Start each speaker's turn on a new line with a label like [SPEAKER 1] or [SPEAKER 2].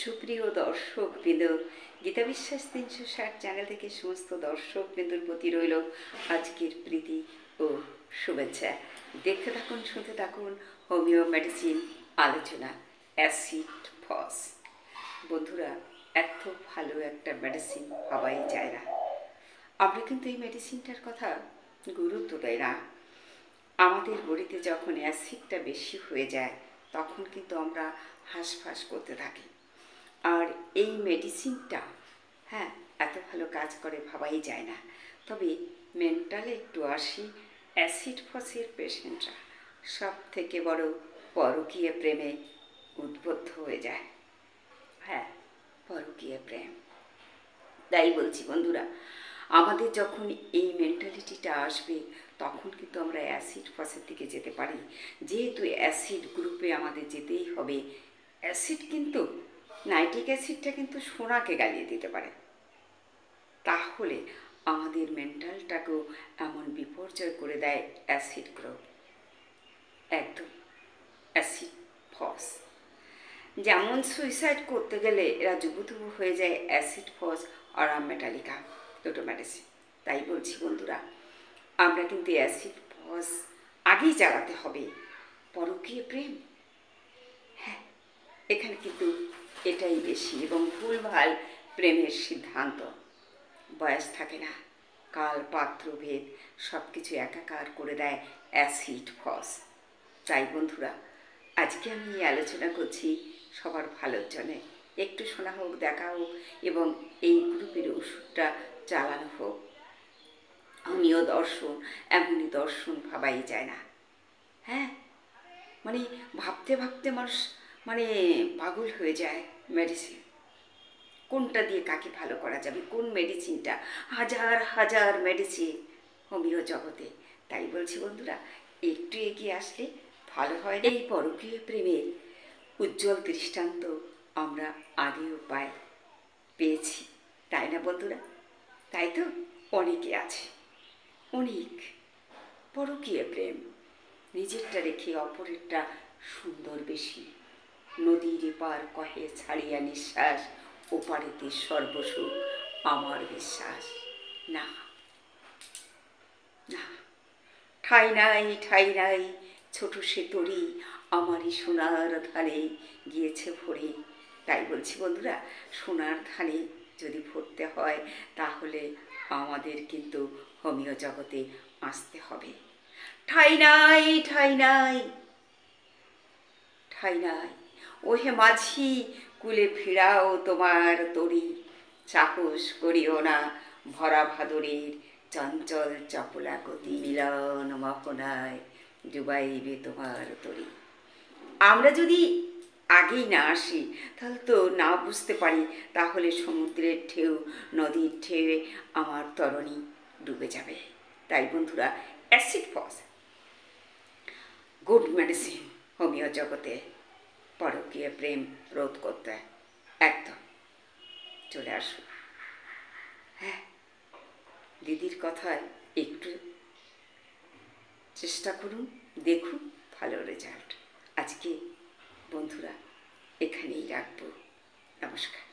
[SPEAKER 1] সুপ্রিয় দর্শক বৃন্দ, গীতা বিশ্বাস 360 চ্যানেল থেকে সমস্ত দর্শক বৃন্দর প্রতি রইল আজকের প্রীতি ও শুভেচ্ছা। দেখতে থাকুন, শুনতে থাকুন হোমিও মেডিসিন আলোচনা অ্যাসিড ফস। বন্ধুরা, এত ভালো একটা মেডিসিন ভাবাই যায় না। আমরা কিন্তু এই মেডিসিনটার কথা গুরুত্ব দেয় না। আমাদের বডিতে যখন অ্যাসিডটা বেশি হয়ে যায় তখন কিন্তু আমরা হাঁসফাঁস করতে থাকি। আর এই মেডিসিনটা এত ভালো কাজ করে ভাবাই যায় না। তবে মেন্টালে একটু আসি, অ্যাসিড ফসের পেশেন্টরা সব থেকে বড় পরকীয় প্রেমে উদ্বুদ্ধ হয়ে যায়। পরকীয় প্রেম। তাই বলছি বন্ধুরা, আমাদের যখন এই মেন্টালিটিটা আসবে তখন কিন্তু আমরা অ্যাসিড ফসের দিকে যেতে পারি। যেহেতু অ্যাসিড গ্রুপে আমাদের যেতেই হবে। অ্যাসিড কিন্তু নাইট্রিক অ্যাসিডটা কিন্তু সোনাকে গালিয়ে দিতে পারে। তাহলে আমাদের মেন্টালটাকেও এমন বিপর্যয় করে দেয় অ্যাসিড গ্রুপ, একদম অ্যাসিড ফস। যেমন সুইসাইড করতে গেলে এরা যুবতুবু হয়ে যায় অ্যাসিড ফস আর মেটালিকা, দুটো মেডিসিন। তাই বলছি বন্ধুরা, আমরা কিন্তু অ্যাসিড ফস আগেই জ্বালাতে হবে। পরকীয় প্রেম, এখানে কিন্তু এটাই বেশি এবং ভুলভাল প্রেমের সিদ্ধান্ত। বয়স থাকে না, কাল পাত্রভেদ সব কিছু একাকার করে দেয় অ্যাসিড ফস। তাই বন্ধুরা, আজকে আমি এই আলোচনা করছি সবার ভালোর জন্যে। একটু শোনা হোক, দেখা হোক এবং এই গ্রুপের ওষুধটা চালানো হোক। আমিও দর্শন, এমনই দর্শন ভাবাই যায় না। মানে ভাবতে ভাবতে মানুষ পাগল হয়ে যায়। মেডিসিন কোনটা দিয়ে কাকে ভালো করা যাবে, কোন মেডিসিনটা, হাজার হাজার মেডিসিন হোমিও জগতে। তাই বলছি বন্ধুরা, একটু এগিয়ে আসলে ভালো হয়। এই পরকীয় প্রেমের উজ্জ্বল দৃষ্টান্ত আমরা আগেও পেয়েছি, তাই না বন্ধুরা? তাই তো অনেকে আছে, অনেক পরকীয় প্রেম, নিজেরটা রেখে অপরেরটা সুন্দর বেশি। নদীর এপার কহে ছাড়িয়া নিঃশ্বাস, ওপারেতে সর্বসুখ আমার বিশ্বাস। না না, ঠাই নাই, ঠাই নাই, ছোট সে তরি আমারই সোনার ধানে গিয়েছে ভরে। তাই বলছি বন্ধুরা, সোনার ধানে যদি ভরতে হয় তাহলে আমাদের কিন্তু হোমিও জগতে আসতে হবে। ঠাই নাই, ঠাই নাই, ঠাই নাই, ওহে মাঝি কুলে ফিরাও তোমার তরি। সাহস করিও না ভরা ভাদরের চঞ্চল চপলা গতি, মিলন মোহনায় ডুবাইবে তোমার তরি। আমরা যদি আগেই না আসি, তাহলে তো না বুঝতে পারি, তাহলে সমুদ্রের ঢেউ, নদীর ঢেউ আমার তরণী ডুবে যাবে। তাই বন্ধুরা, অ্যাসিড ফস গুড মেডিসিন হোমিও জগতে পরকীয় প্রেম রোধ করতে। একদম চলে আসুন। দিদির কথায় একটু চেষ্টা করুন, দেখুন ভালো রেজাল্ট। আজকে বন্ধুরা এখানেই রাখবো। নমস্কার।